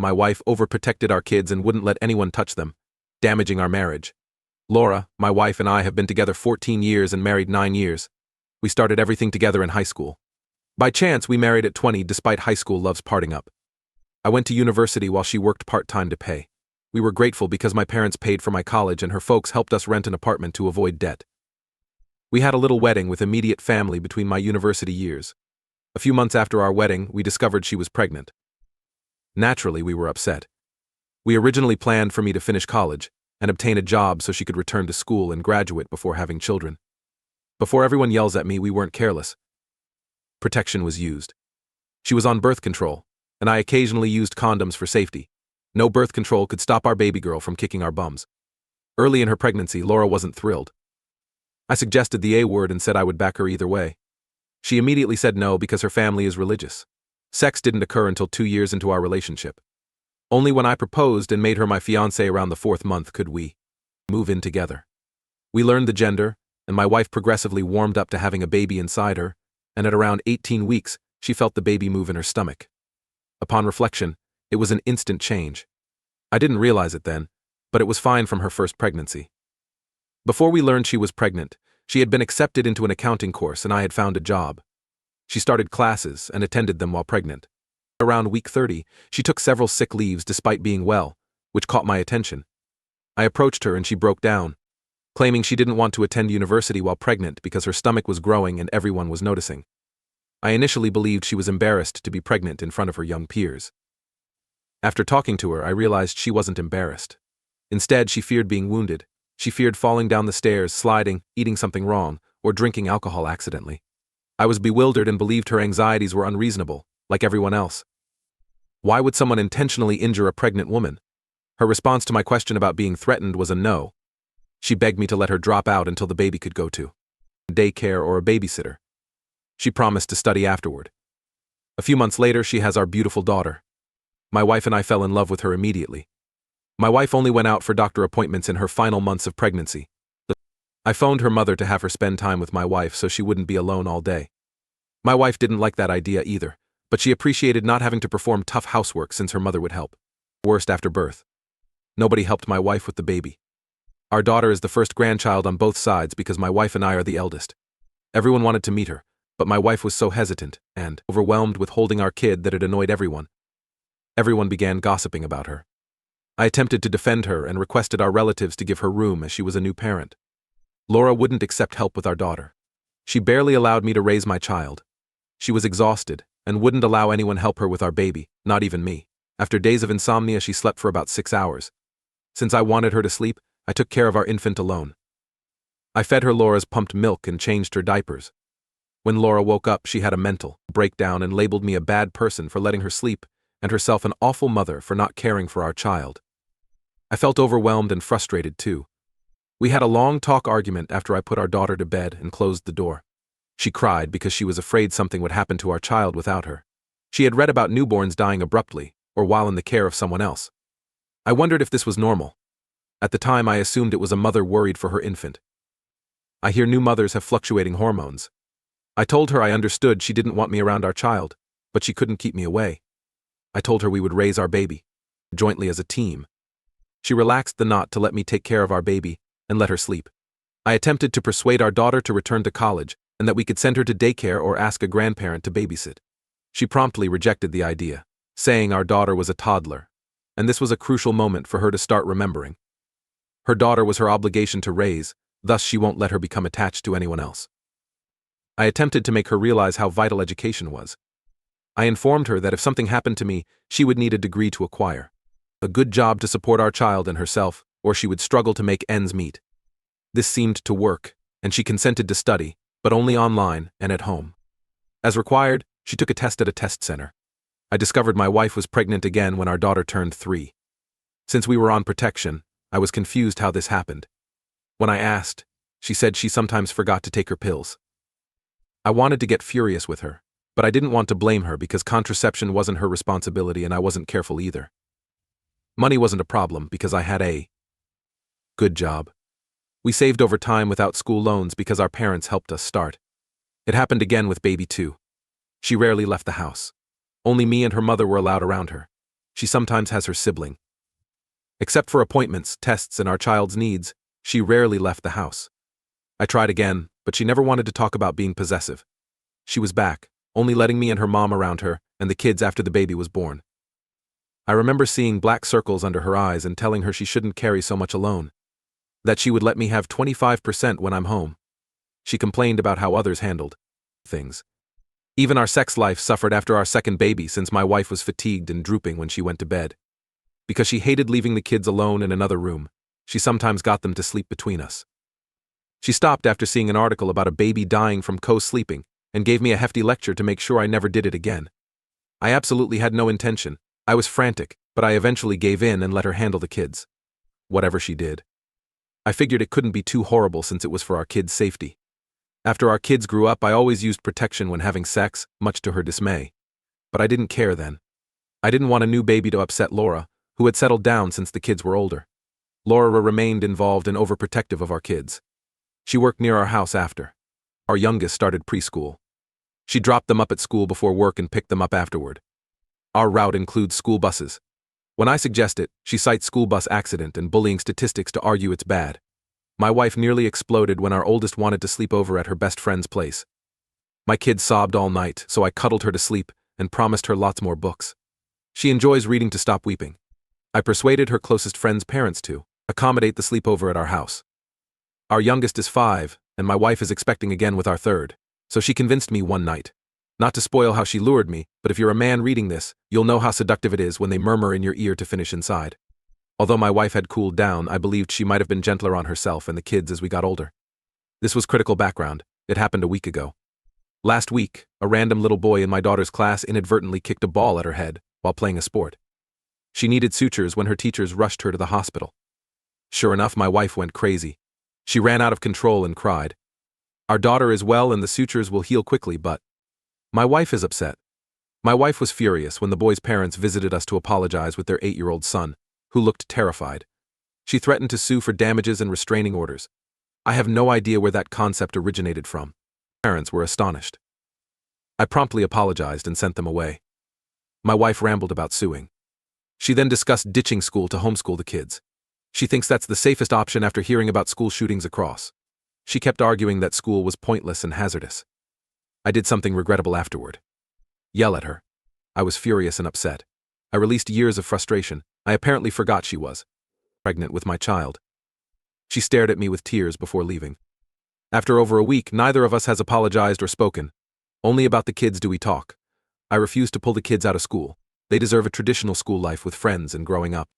My wife overprotected our kids and wouldn't let anyone touch them, damaging our marriage. Laura, my wife, and I have been together 14 years and married 9 years. We started everything together in high school. By chance, we married at 20 despite high school loves parting up. I went to university while she worked part-time to pay. We were grateful because my parents paid for my college and her folks helped us rent an apartment to avoid debt. We had a little wedding with immediate family between my university years. A few months after our wedding, we discovered she was pregnant. Naturally, we were upset. We originally planned for me to finish college and obtain a job so she could return to school and graduate before having children. Before everyone yells at me, we weren't careless. Protection was used. She was on birth control, and I occasionally used condoms for safety. No birth control could stop our baby girl from kicking our bums. Early in her pregnancy, Laura wasn't thrilled. I suggested the A word and said I would back her either way. She immediately said no because her family is religious. Sex didn't occur until 2 years into our relationship. Only when I proposed and made her my fiancée around the 4th month could we move in together. We learned the gender, and my wife progressively warmed up to having a baby inside her, and at around 18 weeks, she felt the baby move in her stomach. Upon reflection, it was an instant change. I didn't realize it then, but it was fine from her first pregnancy. Before we learned she was pregnant, she had been accepted into an accounting course and I had found a job. She started classes and attended them while pregnant. Around week 30, she took several sick leaves despite being well, which caught my attention. I approached her and she broke down, claiming she didn't want to attend university while pregnant because her stomach was growing and everyone was noticing. I initially believed she was embarrassed to be pregnant in front of her young peers. After talking to her, I realized she wasn't embarrassed. Instead, she feared being wounded. She feared falling down the stairs, sliding, eating something wrong, or drinking alcohol accidentally. I was bewildered and believed her anxieties were unreasonable, like everyone else. Why would someone intentionally injure a pregnant woman? Her response to my question about being threatened was a no. She begged me to let her drop out until the baby could go to daycare or a babysitter. She promised to study afterward. A few months later, she has our beautiful daughter. My wife and I fell in love with her immediately. My wife only went out for doctor appointments in her final months of pregnancy. I phoned her mother to have her spend time with my wife so she wouldn't be alone all day. My wife didn't like that idea either, but she appreciated not having to perform tough housework since her mother would help. Worst after birth. Nobody helped my wife with the baby. Our daughter is the first grandchild on both sides because my wife and I are the eldest. Everyone wanted to meet her, but my wife was so hesitant and overwhelmed with holding our kid that it annoyed everyone. Everyone began gossiping about her. I attempted to defend her and requested our relatives to give her room as she was a new parent. Laura wouldn't accept help with our daughter. She barely allowed me to raise my child. She was exhausted and wouldn't allow anyone help her with our baby, not even me. After days of insomnia, she slept for about 6 hours. Since I wanted her to sleep, I took care of our infant alone. I fed her Laura's pumped milk and changed her diapers. When Laura woke up, she had a mental breakdown and labeled me a bad person for letting her sleep and herself an awful mother for not caring for our child. I felt overwhelmed and frustrated too. We had a long talk argument after I put our daughter to bed and closed the door. She cried because she was afraid something would happen to our child without her. She had read about newborns dying abruptly or while in the care of someone else. I wondered if this was normal. At the time, I assumed it was a mother worried for her infant. I hear new mothers have fluctuating hormones. I told her I understood she didn't want me around our child, but she couldn't keep me away. I told her we would raise our baby, jointly as a team. She relaxed the knot to let me take care of our baby and let her sleep. I attempted to persuade our daughter to return to college and that we could send her to daycare or ask a grandparent to babysit. She promptly rejected the idea, saying our daughter was a toddler, and this was a crucial moment for her to start remembering. Her daughter was her obligation to raise, thus she won't let her become attached to anyone else. I attempted to make her realize how vital education was. I informed her that if something happened to me, she would need a degree to acquire a good job to support our child and herself, or she would struggle to make ends meet. This seemed to work, and she consented to study, but only online and at home. As required, she took a test at a test center. I discovered my wife was pregnant again when our daughter turned 3. Since we were on protection, I was confused how this happened. When I asked, she said she sometimes forgot to take her pills. I wanted to get furious with her, but I didn't want to blame her because contraception wasn't her responsibility and I wasn't careful either. Money wasn't a problem because I had a good job. We saved over time without school loans because our parents helped us start. It happened again with baby 2. She rarely left the house. Only me and her mother were allowed around her. She sometimes has her sibling. Except for appointments, tests, and our child's needs, she rarely left the house. I tried again, but she never wanted to talk about being possessive. She was back, only letting me and her mom around her, and the kids after the baby was born. I remember seeing black circles under her eyes and telling her she shouldn't carry so much alone. That she would let me have 25% when I'm home. She complained about how others handled things. Even our sex life suffered after our second baby since my wife was fatigued and drooping when she went to bed. Because she hated leaving the kids alone in another room, she sometimes got them to sleep between us. She stopped after seeing an article about a baby dying from co-sleeping and gave me a hefty lecture to make sure I never did it again. I absolutely had no intention. I was frantic, but I eventually gave in and let her handle the kids. Whatever she did. I figured it couldn't be too horrible since it was for our kids' safety. After our kids grew up, I always used protection when having sex, much to her dismay. But I didn't care then. I didn't want a new baby to upset Laura, who had settled down since the kids were older. Laura remained involved and overprotective of our kids. She worked near our house after. Our youngest started preschool. She dropped them up at school before work and picked them up afterward. Our route includes school buses. When I suggest it, she cites school bus accident and bullying statistics to argue it's bad. My wife nearly exploded when our oldest wanted to sleep over at her best friend's place. My kid sobbed all night, so I cuddled her to sleep and promised her lots more books. She enjoys reading to stop weeping. I persuaded her closest friend's parents to accommodate the sleepover at our house. Our youngest is 5, and my wife is expecting again with our third, so she convinced me one night. Not to spoil how she lured me, but if you're a man reading this, you'll know how seductive it is when they murmur in your ear to finish inside. Although my wife had cooled down, I believed she might have been gentler on herself and the kids as we got older. This was critical background. It happened a week ago. Last week, a random little boy in my daughter's class inadvertently kicked a ball at her head while playing a sport. She needed sutures when her teachers rushed her to the hospital. Sure enough, my wife went crazy. She ran out of control and cried. Our daughter is well and the sutures will heal quickly, but my wife is upset. My wife was furious when the boy's parents visited us to apologize with their 8-year-old son, who looked terrified. She threatened to sue for damages and restraining orders. I have no idea where that concept originated from. Parents were astonished. I promptly apologized and sent them away. My wife rambled about suing. She then discussed ditching school to homeschool the kids. She thinks that's the safest option after hearing about school shootings across. She kept arguing that school was pointless and hazardous. I did something regrettable afterward. Yell at her. I was furious and upset. I released years of frustration. I apparently forgot she was pregnant with my child. She stared at me with tears before leaving. After over a week, neither of us has apologized or spoken. Only about the kids do we talk. I refuse to pull the kids out of school. They deserve a traditional school life with friends and growing up.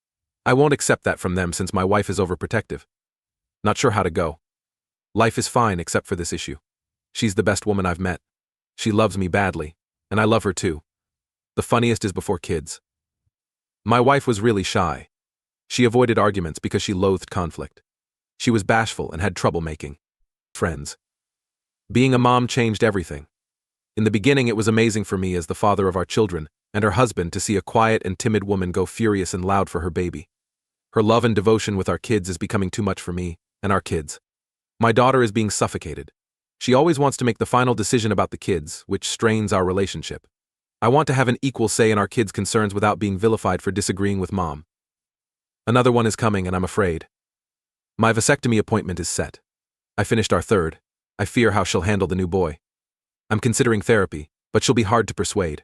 I won't accept that from them since my wife is overprotective. Not sure how to go. Life is fine except for this issue. She's the best woman I've met. She loves me badly, and I love her too. The funniest is before kids. My wife was really shy. She avoided arguments because she loathed conflict. She was bashful and had trouble making friends. Being a mom changed everything. In the beginning, it was amazing for me as the father of our children and her husband to see a quiet and timid woman go furious and loud for her baby. Her love and devotion with our kids is becoming too much for me and our kids. My daughter is being suffocated. She always wants to make the final decision about the kids, which strains our relationship. I want to have an equal say in our kids' concerns without being vilified for disagreeing with mom. Another one is coming and I'm afraid. My vasectomy appointment is set. I finished our third. I fear how she'll handle the new boy. I'm considering therapy, but she'll be hard to persuade.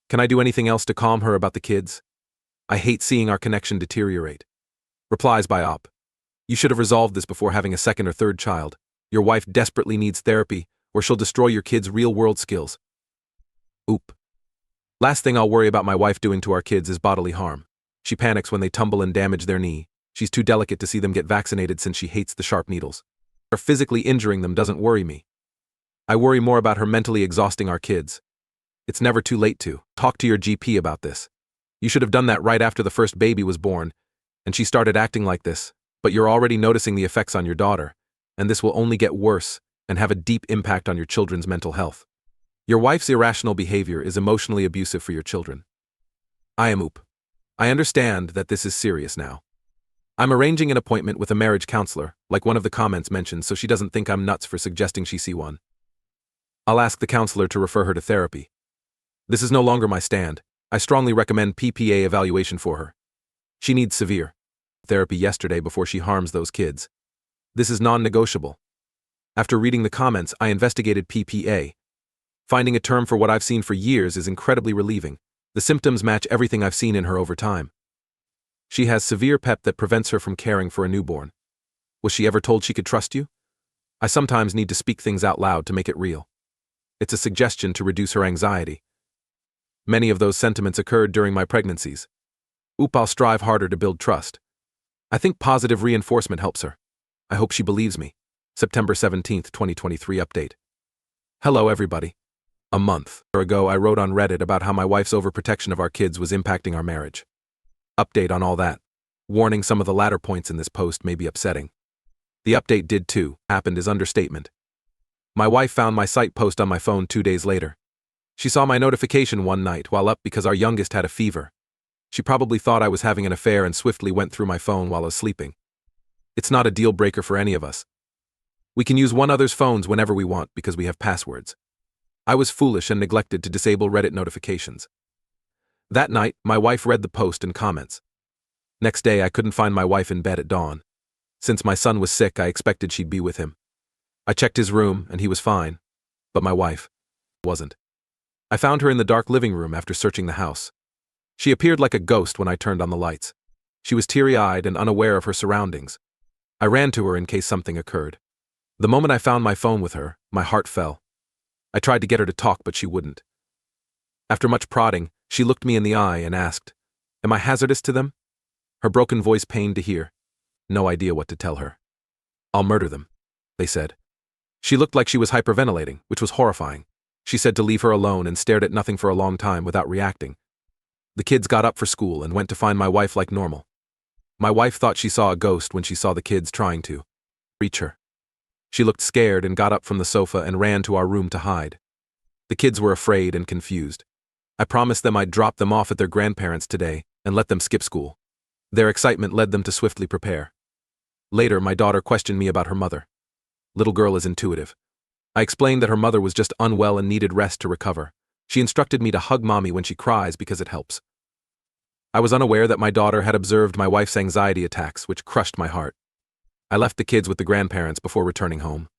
Can I do anything else to calm her about the kids? I hate seeing our connection deteriorate. Replies by Op. You should have resolved this before having a second or third child. Your wife desperately needs therapy, or she'll destroy your kids' real-world skills. Oop. Last thing I'll worry about my wife doing to our kids is bodily harm. She panics when they tumble and damage their knee. She's too delicate to see them get vaccinated since she hates the sharp needles. Her physically injuring them doesn't worry me. I worry more about her mentally exhausting our kids. It's never too late to talk to your GP about this. You should have done that right after the first baby was born, and she started acting like this, but you're already noticing the effects on your daughter, and this will only get worse and have a deep impact on your children's mental health. Your wife's irrational behavior is emotionally abusive for your children. I am Oop. I understand that this is serious now. I'm arranging an appointment with a marriage counselor, like one of the comments mentioned, so she doesn't think I'm nuts for suggesting she see one. I'll ask the counselor to refer her to therapy. This is no longer my stand. I strongly recommend PPA evaluation for her. She needs severe therapy yesterday before she harms those kids. This is non-negotiable. After reading the comments, I investigated PPA. Finding a term for what I've seen for years is incredibly relieving. The symptoms match everything I've seen in her over time. She has severe PEP that prevents her from caring for a newborn. Was she ever told she could trust you? I sometimes need to speak things out loud to make it real. It's a suggestion to reduce her anxiety. Many of those sentiments occurred during my pregnancies. I'll strive harder to build trust. I think positive reinforcement helps her. I hope she believes me. September 17, 2023 update. Hello everybody. A month ago I wrote on Reddit about how my wife's overprotection of our kids was impacting our marriage. Update on all that. Warning, some of the latter points in this post may be upsetting. The update did too. Happened is understatement. My wife found my site post on my phone 2 days later. She saw my notification one night while up because our youngest had a fever. She probably thought I was having an affair and swiftly went through my phone while I was sleeping. It's not a deal breaker for any of us. We can use one another's phones whenever we want because we have passwords. I was foolish and neglected to disable Reddit notifications. That night, my wife read the post and comments. Next day, I couldn't find my wife in bed at dawn. Since my son was sick, I expected she'd be with him. I checked his room and he was fine, but my wife wasn't. I found her in the dark living room after searching the house. She appeared like a ghost when I turned on the lights. She was teary-eyed and unaware of her surroundings. I ran to her in case something occurred. The moment I found my phone with her, my heart fell. I tried to get her to talk, but she wouldn't. After much prodding, she looked me in the eye and asked, "Am I hazardous to them?" Her broken voice pained to hear. No idea what to tell her. "I'll murder them," they said. She looked like she was hyperventilating, which was horrifying. She said to leave her alone and stared at nothing for a long time without reacting. The kids got up for school and went to find my wife like normal. My wife thought she saw a ghost when she saw the kids trying to reach her. She looked scared and got up from the sofa and ran to our room to hide. The kids were afraid and confused. I promised them I'd drop them off at their grandparents' today and let them skip school. Their excitement led them to swiftly prepare. Later, my daughter questioned me about her mother. Little girl is intuitive. I explained that her mother was just unwell and needed rest to recover. She instructed me to hug mommy when she cries because it helps. I was unaware that my daughter had observed my wife's anxiety attacks, which crushed my heart. I left the kids with the grandparents before returning home.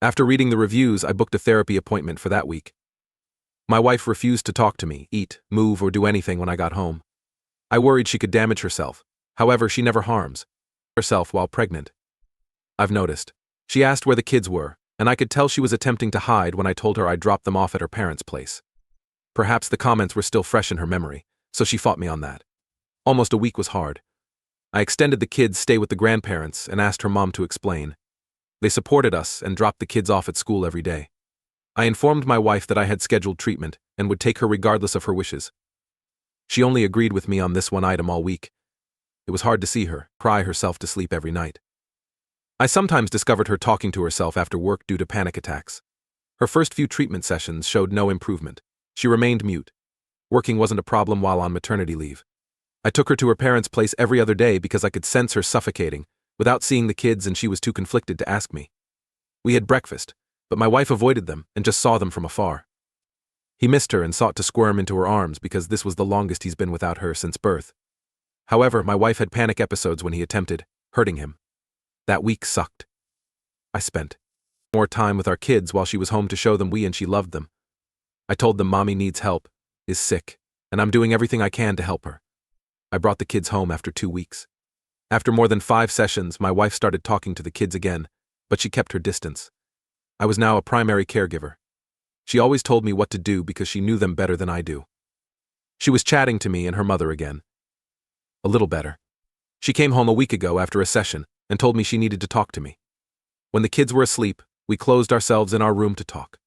After reading the reviews, I booked a therapy appointment for that week. My wife refused to talk to me, eat, move, or do anything when I got home. I worried she could damage herself. However, she never harms herself while pregnant. I've noticed. She asked where the kids were, and I could tell she was attempting to hide when I told her I'd dropped them off at her parents' place. Perhaps the comments were still fresh in her memory, so she fought me on that. Almost a week was hard. I extended the kids' stay with the grandparents and asked her mom to explain. They supported us and dropped the kids off at school every day. I informed my wife that I had scheduled treatment and would take her regardless of her wishes. She only agreed with me on this one item all week. It was hard to see her cry herself to sleep every night. I sometimes discovered her talking to herself after work due to panic attacks. Her first few treatment sessions showed no improvement. She remained mute. Working wasn't a problem while on maternity leave. I took her to her parents' place every other day because I could sense her suffocating without seeing the kids, and she was too conflicted to ask me. We had breakfast, but my wife avoided them and just saw them from afar. He missed her and sought to squirm into her arms because this was the longest he's been without her since birth. However, my wife had panic episodes when he attempted hurting him. That week sucked. I spent more time with our kids while she was home to show them we and she loved them. I told them mommy needs help, is sick, and I'm doing everything I can to help her. I brought the kids home after 2 weeks. After more than 5 sessions, my wife started talking to the kids again, but she kept her distance. I was now a primary caregiver. She always told me what to do because she knew them better than I do. She was chatting to me and her mother again. A little better. She came home a week ago after a session and told me she needed to talk to me. When the kids were asleep, we closed ourselves in our room to talk.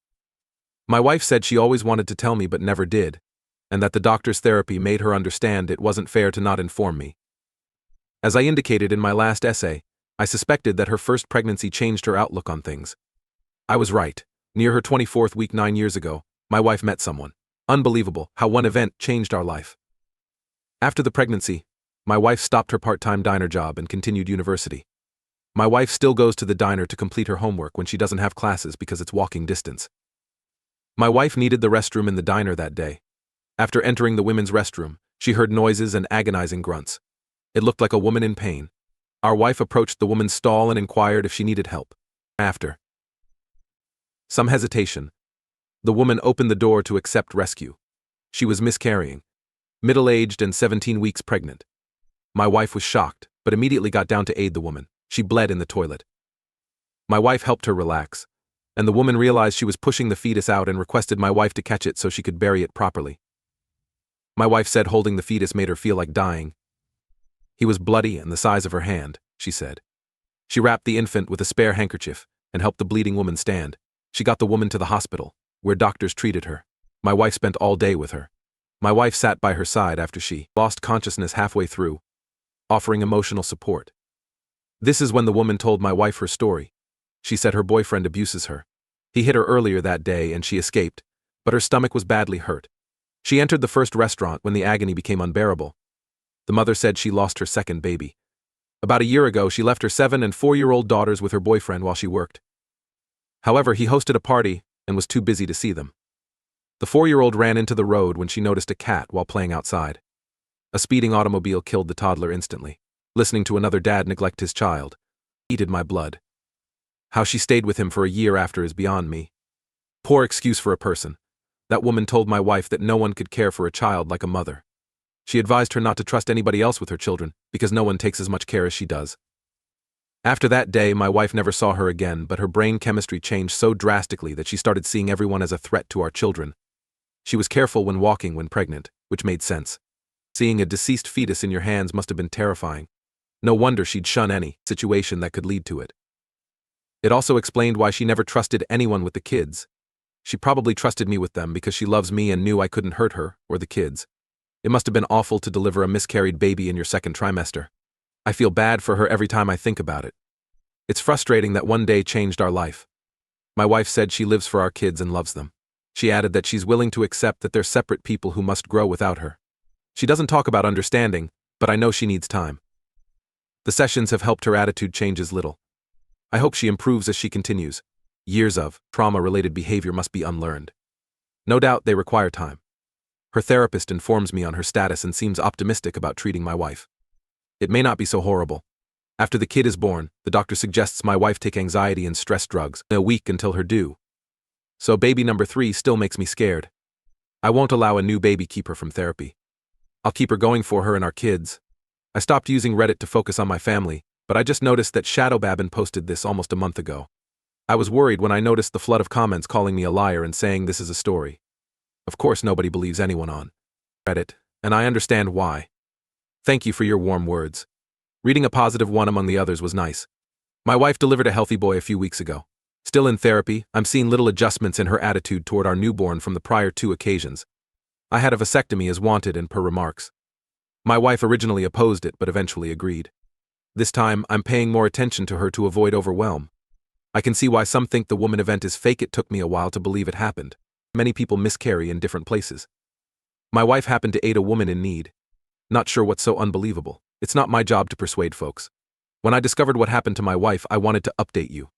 My wife said she always wanted to tell me but never did, and that the doctor's therapy made her understand it wasn't fair to not inform me. As I indicated in my last essay, I suspected that her first pregnancy changed her outlook on things. I was right. Near her 24th week 9 years ago, my wife met someone. Unbelievable how one event changed our life. After the pregnancy, my wife stopped her part-time diner job and continued university. My wife still goes to the diner to complete her homework when she doesn't have classes because it's walking distance. My wife needed the restroom in the diner that day. After entering the women's restroom, she heard noises and agonizing grunts. It looked like a woman in pain. Our wife approached the woman's stall and inquired if she needed help. After some hesitation, the woman opened the door to accept rescue. She was miscarrying, middle-aged and 17 weeks pregnant. My wife was shocked, but immediately got down to aid the woman. She bled in the toilet. My wife helped her relax, and the woman realized she was pushing the fetus out and requested my wife to catch it so she could bury it properly. My wife said holding the fetus made her feel like dying. He was bloody and the size of her hand, she said. She wrapped the infant with a spare handkerchief and helped the bleeding woman stand. She got the woman to the hospital, where doctors treated her. My wife spent all day with her. My wife sat by her side after she lost consciousness halfway through, offering emotional support. This is when the woman told my wife her story. She said her boyfriend abuses her. He hit her earlier that day and she escaped, but her stomach was badly hurt. She entered the first restaurant when the agony became unbearable. The mother said she lost her second baby. About a year ago, she left her 7- and 4-year-old daughters with her boyfriend while she worked. However, he hosted a party and was too busy to see them. The 4-year-old ran into the road when she noticed a cat while playing outside. A speeding automobile killed the toddler instantly. Listening to another dad neglect his child heated my blood. How she stayed with him for a year after is beyond me. Poor excuse for a person. That woman told my wife that no one could care for a child like a mother. She advised her not to trust anybody else with her children, because no one takes as much care as she does. After that day, my wife never saw her again, but her brain chemistry changed so drastically that she started seeing everyone as a threat to our children. She was careful when walking when pregnant, which made sense. Seeing a deceased fetus in your hands must have been terrifying. No wonder she'd shun any situation that could lead to it. It also explained why she never trusted anyone with the kids. She probably trusted me with them because she loves me and knew I couldn't hurt her or the kids. It must have been awful to deliver a miscarried baby in your second trimester. I feel bad for her every time I think about it. It's frustrating that one day changed our life. My wife said she lives for our kids and loves them. She added that she's willing to accept that they're separate people who must grow without her. She doesn't talk about understanding, but I know she needs time. The sessions have helped her attitude changes little. I hope she improves as she continues. Years of trauma-related behavior must be unlearned. No doubt they require time. Her therapist informs me on her status and seems optimistic about treating my wife. It may not be so horrible. After the kid is born, the doctor suggests my wife take anxiety and stress drugs in a week until her due. So baby number 3 still makes me scared. I won't allow a new baby keep her from therapy. I'll keep her going for her and our kids. I stopped using Reddit to focus on my family, but I just noticed that Shadowbabin posted this almost a month ago. I was worried when I noticed the flood of comments calling me a liar and saying this is a story. Of course nobody believes anyone on Reddit, and I understand why. Thank you for your warm words. Reading a positive one among the others was nice. My wife delivered a healthy boy a few weeks ago. Still in therapy, I'm seeing little adjustments in her attitude toward our newborn from the prior 2 occasions. I had a vasectomy as wanted and per remarks. My wife originally opposed it but eventually agreed. This time, I'm paying more attention to her to avoid overwhelm. I can see why some think the woman event is fake. It took me a while to believe it happened. Many people miscarry in different places. My wife happened to aid a woman in need. Not sure what's so unbelievable. It's not my job to persuade folks. When I discovered what happened to my wife, I wanted to update you.